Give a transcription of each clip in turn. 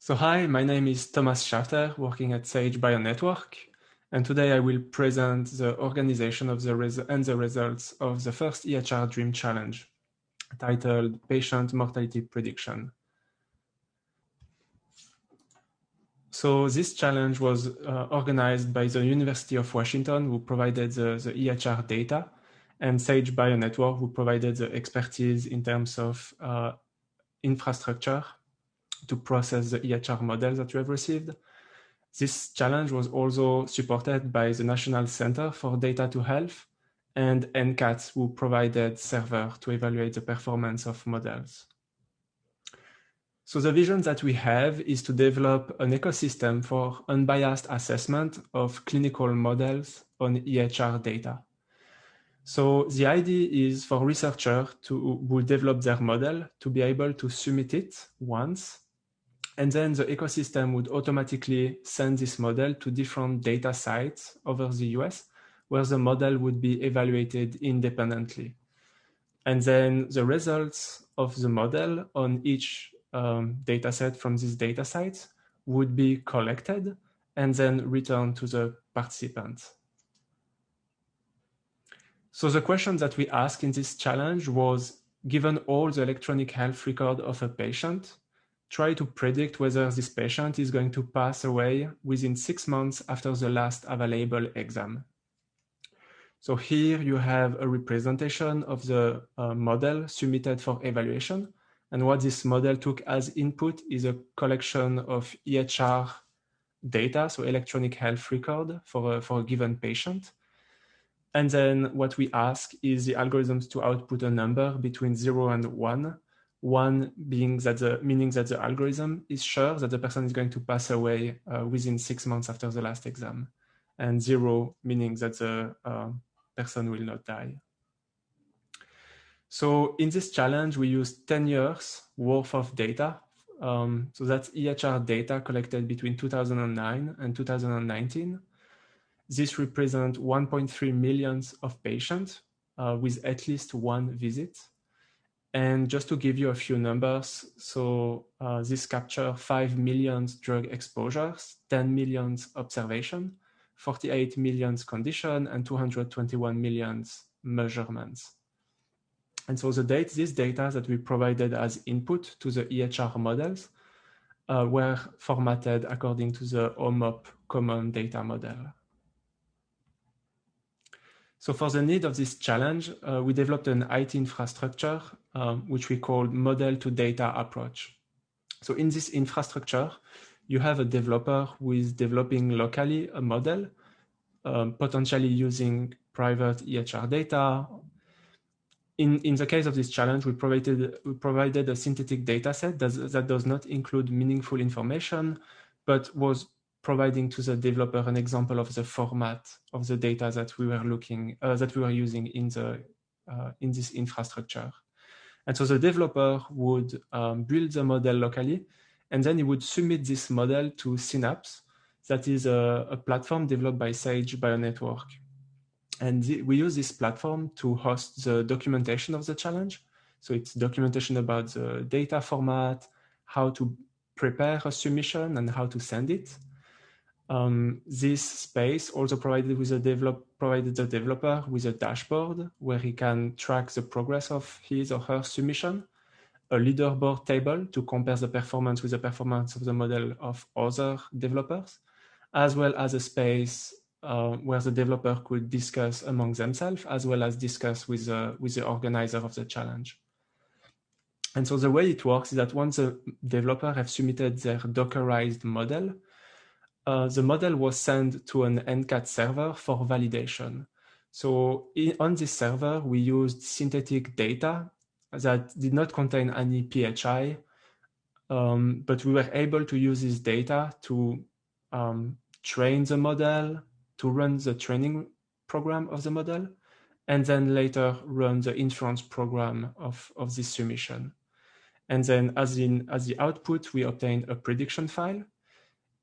So hi, my name is Thomas Schafter, working at Sage Bionetwork, and today I will present the organization of the results of the First EHR DREAM challenge, titled Patient Mortality Prediction. So this challenge was organized by the University of Washington, who provided the EHR data, and Sage Bionetwork, who provided the expertise in terms of infrastructure to process the EHR models that you have received. This challenge was also supported by the National Center for Data to Health and NCATS, who provided server to evaluate the performance of models. So the vision that we have is to develop an ecosystem for unbiased assessment of clinical models on EHR data. So the idea is for researchers who develop their model to be able to submit it once, and then the ecosystem would automatically send this model to different data sites over the US, where the model would be evaluated independently. And then the results of the model on each data set from these data sites would be collected and then returned to the participants. So the question that we asked in this challenge was, given all the electronic health record of a patient, try to predict whether this patient is going to pass away within 6 months after the last available exam. So here you have a representation of the model submitted for evaluation. And what this model took as input is a collection of EHR data, so electronic health record for a given patient. And then what we ask is the algorithms to output a number between 0 and 1. 1 being that meaning that the algorithm is sure that the person is going to pass away within 6 months after the last exam, and 0 meaning that the person will not die. So in this challenge, we used 10 years worth of data. So that's EHR data collected between 2009 and 2019. This represents 1.3 million of patients with at least one visit. And just to give you a few numbers, so this captures 5 million drug exposures, 10 million observation, 48 million condition, and 221 million measurements. And so this data that we provided as input to the EHR models were formatted according to the OMOP common data model. So for the need of this challenge, we developed an IT infrastructure, which we called model to data approach. So in this infrastructure, you have a developer who is developing locally a model, potentially using private EHR data. In the case of this challenge, we provided a synthetic data set that does not include meaningful information, but was providing to the developer an example of the format of the data that we were using in this infrastructure. And so the developer would build the model locally, and then he would submit this model to Synapse, that is a platform developed by Sage Bionetwork. And we use this platform to host the documentation of the challenge. So it's documentation about the data format, how to prepare a submission, and how to send it. This space also provided the developer with a dashboard where he can track the progress of his or her submission, a leaderboard table to compare the performance with the performance of the model of other developers, as well as a space where the developer could discuss among themselves, as well as discuss with the organizer of the challenge. And so the way it works is that once the developer have submitted their Dockerized model, the model was sent to an NCAT server for validation. So on this server, we used synthetic data that did not contain any PHI, but we were able to use this data to train the model, to run the training program of the model, and then later run the inference program of this submission. And then as the output, we obtained a prediction file.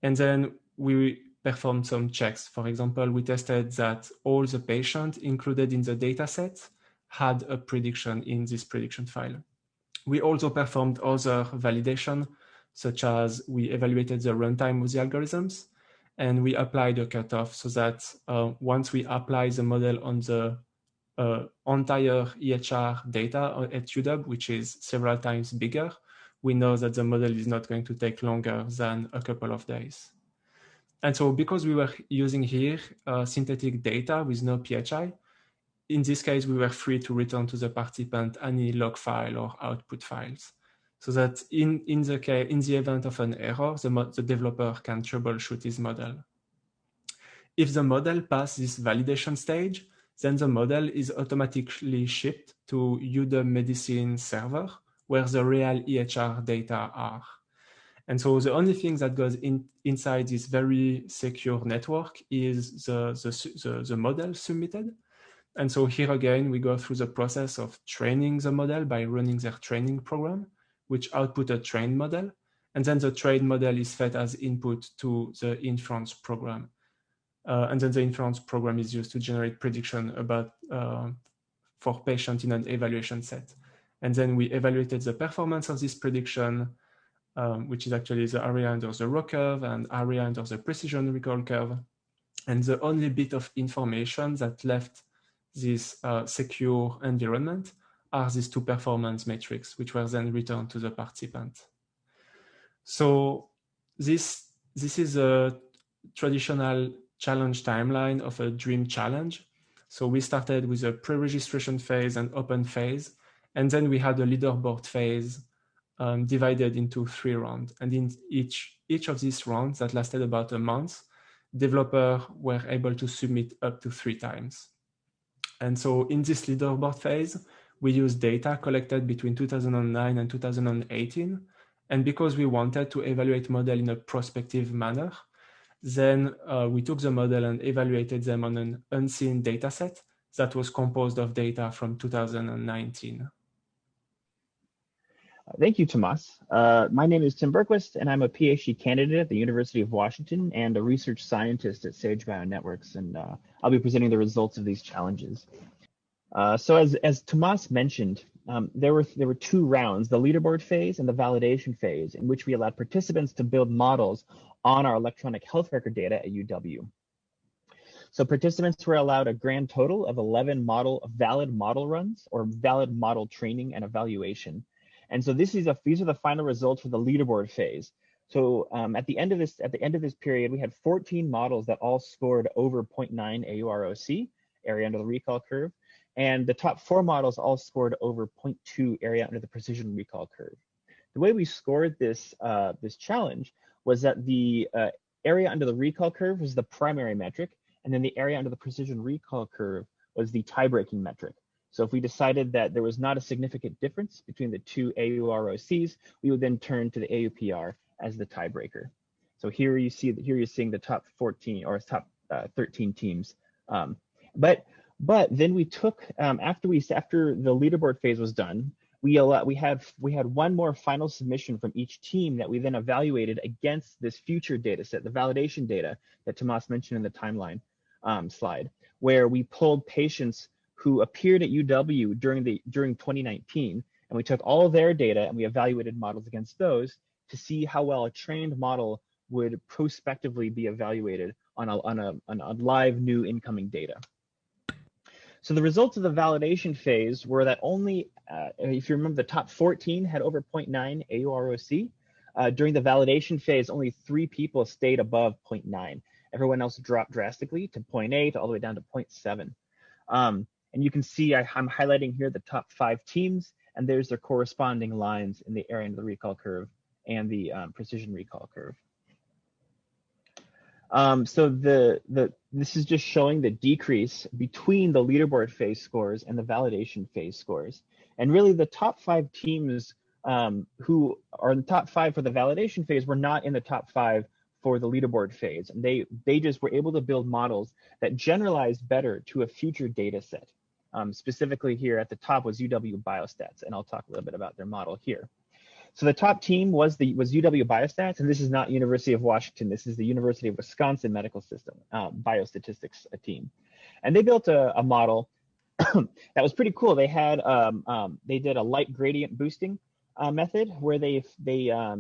And then we performed some checks. For example, we tested that all the patients included in the data set had a prediction in this prediction file. We also performed other validation. such as we evaluated the runtime of the algorithms, and we applied a cutoff so that once we apply the model on the entire EHR data at UW, which is several times bigger, we know that the model is not going to take longer than a couple of days. And so because we were using here synthetic data with no PHI, in this case, we were free to return to the participant any log file or output files, so that in the event of an error, the developer can troubleshoot his model. If the model passes this validation stage, then the model is automatically shipped to UW Medicine server, where the real EHR data are. And so the only thing that goes inside this very secure network is the model submitted. And so here again, we go through the process of training the model by running their training program, which output a trained model. And then the trained model is fed as input to the inference program. And then the inference program is used to generate prediction about for patients in an evaluation set. And then we evaluated the performance of this prediction, which is actually the area under the RO curve and area under the precision recall curve. And the only bit of information that left this secure environment are these two performance metrics, which were then returned to the participant. So this is a traditional challenge timeline of a DREAM challenge. So we started with a pre-registration phase and open phase, and then we had a leaderboard phase divided into 3 rounds. And in each of these rounds that lasted about a month, developers were able to submit up to 3 times. And so in this leaderboard phase, we used data collected between 2009 and 2018. And because we wanted to evaluate model in a prospective manner, then we took the model and evaluated them on an unseen data set that was composed of data from 2019. Thank you, Tomas. My name is Tim Bergquist, and I'm a PhD candidate at the University of Washington and a research scientist at Sage Bionetworks, and I'll be presenting the results of these challenges. So as Tomas mentioned, there were 2 rounds, the leaderboard phase and the validation phase, in which we allowed participants to build models on our electronic health record data at UW. So participants were allowed a grand total of 11 valid model runs, or valid model training and evaluation. And so these are the final results for the leaderboard phase. So at the end of this period, we had 14 models that all scored over 0.9 AUROC, area under the recall curve, and the top 4 models all scored over 0.2 area under the precision recall curve. The way we scored this challenge was that the area under the recall curve was the primary metric, and then the area under the precision recall curve was the tie-breaking metric. So if we decided that there was not a significant difference between the 2 AUROCs, we would then turn to the AUPR as the tiebreaker. So here you're seeing the top 14 or top 13 teams. But then we took after the leaderboard phase was done, we had one more final submission from each team that we then evaluated against this future data set, the validation data that Tomas mentioned in the timeline slide, where we pulled patients who appeared at UW during 2019, and we took all of their data and we evaluated models against those to see how well a trained model would prospectively be evaluated on a live new incoming data. So the results of the validation phase were that only, if you remember, the top 14 had over 0.9 AUROC. During the validation phase, only 3 people stayed above 0.9. Everyone else dropped drastically to 0.8 all the way down to 0.7. And you can see I'm highlighting here the top 5 teams, and there's their corresponding lines in the area under the recall curve and the precision recall curve. So this is just showing the decrease between the leaderboard phase scores and the validation phase scores. And really the top 5 teams who are in the top 5 for the validation phase were not in the top 5 for the leaderboard phase. And they just were able to build models that generalized better to a future data set. Specifically here at the top was UW Biostats, and I'll talk a little bit about their model here. So the top team was UW Biostats, and this is not University of Washington. This is the University of Wisconsin Medical System biostatistics team, and they built a model that was pretty cool. They had they did a light gradient boosting method, where they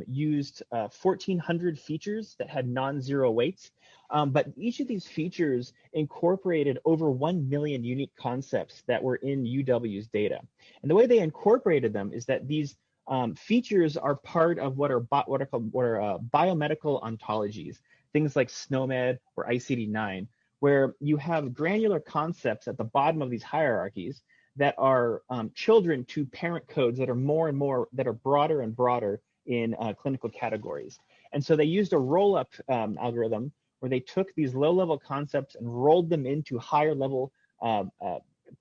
used 1,400 features that had non-zero weights, but each of these features incorporated over 1 million unique concepts that were in UW's data. And the way they incorporated them is that these features are part of what are biomedical ontologies, things like SNOMED or ICD-9, where you have granular concepts at the bottom of these hierarchies that are children to parent codes that are more and more, that are broader and broader in clinical categories. And so they used a roll-up algorithm where they took these low-level concepts and rolled them into higher-level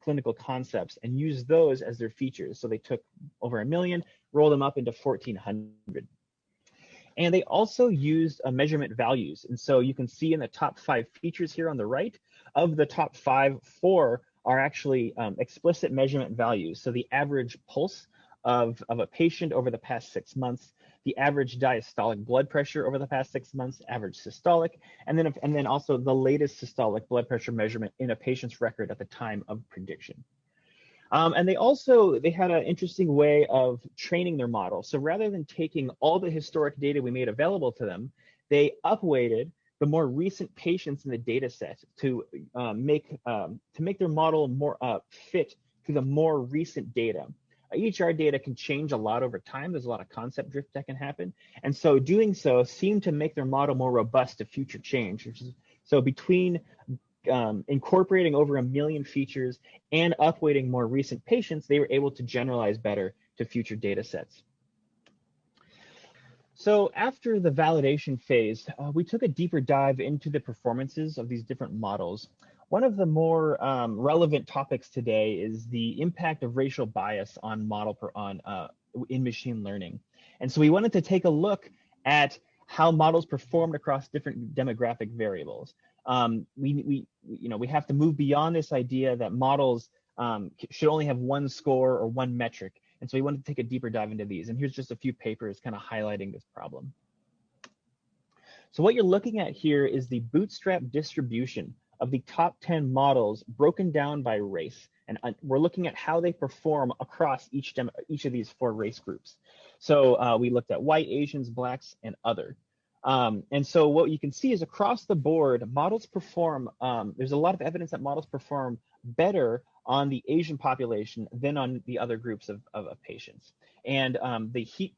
clinical concepts and used those as their features. So they took over 1 million, rolled them up into 1,400. And they also used measurement values. And so you can see in the top 5 features here on the right, of the top 5, 4 are actually explicit measurement values. So the average pulse of a patient over the past 6 months, the average diastolic blood pressure over the past 6 months, average systolic, and then also the latest systolic blood pressure measurement in a patient's record at the time of prediction. And they had an interesting way of training their model. So rather than taking all the historic data we made available to them, they upweighted the more recent patients in the data set to make their model more fit to the more recent data. EHR data can change a lot over time. There's a lot of concept drift that can happen. And so doing so seemed to make their model more robust to future change. So between incorporating over 1 million features and upweighting more recent patients, they were able to generalize better to future data sets. So after the validation phase, we took a deeper dive into the performances of these different models. One of the more relevant topics today is the impact of racial bias on in machine learning. And so we wanted to take a look at how models performed across different demographic variables. We have to move beyond this idea that models should only have one score or one metric. And so we wanted to take a deeper dive into these. And here's just a few papers kind of highlighting this problem. So what you're looking at here is the bootstrap distribution of the top 10 models broken down by race. And we're looking at how they perform across each of these 4 race groups. So we looked at white, Asians, blacks, and other. And so what you can see is across the board, models perform, there's a lot of evidence that models perform better on the Asian population than on the other groups of patients. And the heat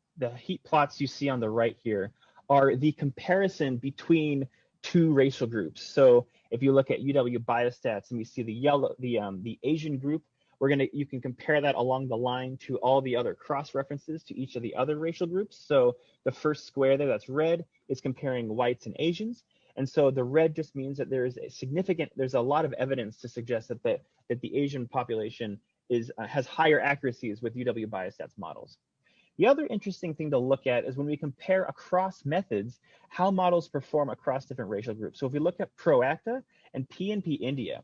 plots you see on the right here are the comparison between 2 racial groups. So if you look at UW Biostats and we see the Asian group, you can compare that along the line to all the other cross references to each of the other racial groups. So the first square there that's red is comparing whites and Asians. And so the red just means that there's a lot of evidence to suggest that the Asian population has higher accuracies with UW Biostats models. The other interesting thing to look at is when we compare across methods, how models perform across different racial groups. So if we look at ProActa and PNP India,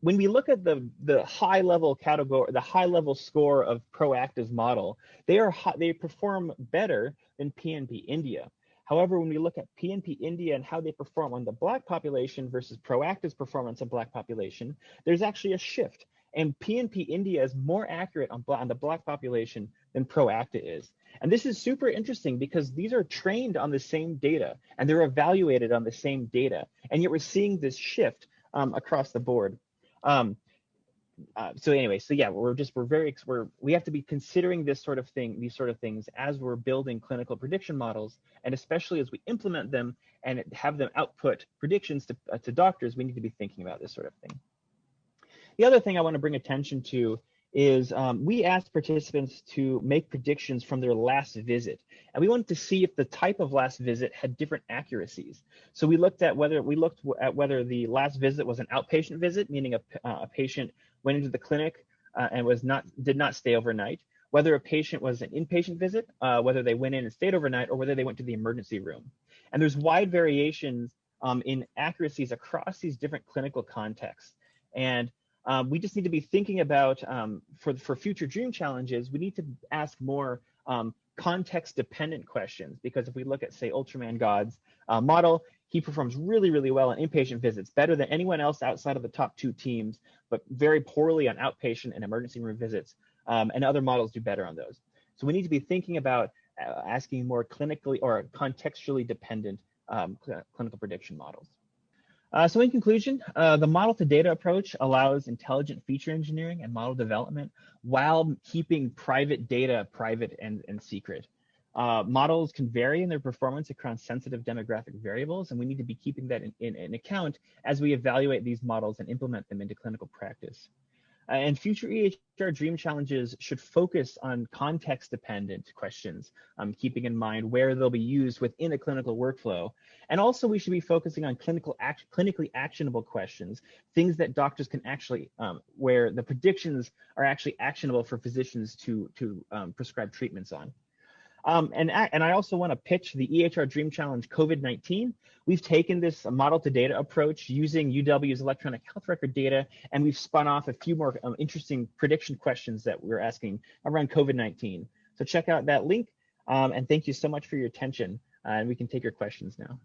when we look at the high level category, the high level score of ProActa's model, they perform better than PNP India. However, when we look at PNP India and how they perform on the Black population versus ProActa's performance on Black population, there's actually a shift. And PNP India is more accurate on the Black population than ProActa is. And this is super interesting because these are trained on the same data and they're evaluated on the same data. And yet we're seeing this shift across the board. So yeah, we have to be considering these sort of things as we're building clinical prediction models, and especially as we implement them and have them output predictions to doctors, we need to be thinking about this sort of thing. The other thing I want to bring attention to is we asked participants to make predictions from their last visit. And we wanted to see if the type of last visit had different accuracies. So we looked at whether the last visit was an outpatient visit, meaning a patient went into the clinic and did not stay overnight, whether a patient was an inpatient visit, whether they went in and stayed overnight, or whether they went to the emergency room. And there's wide variations in accuracies across these different clinical contexts. And we just need to be thinking about, for future DREAM challenges, we need to ask more context-dependent questions, because if we look at, say, Ultraman God's model, he performs really, really well on inpatient visits, better than anyone else outside of the top 2 teams, but very poorly on outpatient and emergency room visits, and other models do better on those. So we need to be thinking about asking more clinically or contextually dependent clinical prediction models. So in conclusion, the model to data approach allows intelligent feature engineering and model development while keeping private data private and secret. Models can vary in their performance across sensitive demographic variables, and we need to be keeping that in account as we evaluate these models and implement them into clinical practice. And future EHR DREAM challenges should focus on context-dependent questions, keeping in mind where they'll be used within a clinical workflow. And also we should be focusing on clinically actionable questions, things that doctors can actually, where the predictions are actually actionable for physicians to prescribe treatments on. And I also want to pitch the EHR DREAM Challenge COVID-19. We've taken this model to data approach using UW's electronic health record data, and we've spun off a few more interesting prediction questions that we're asking around COVID-19. So check out that link, and thank you so much for your attention, and we can take your questions now.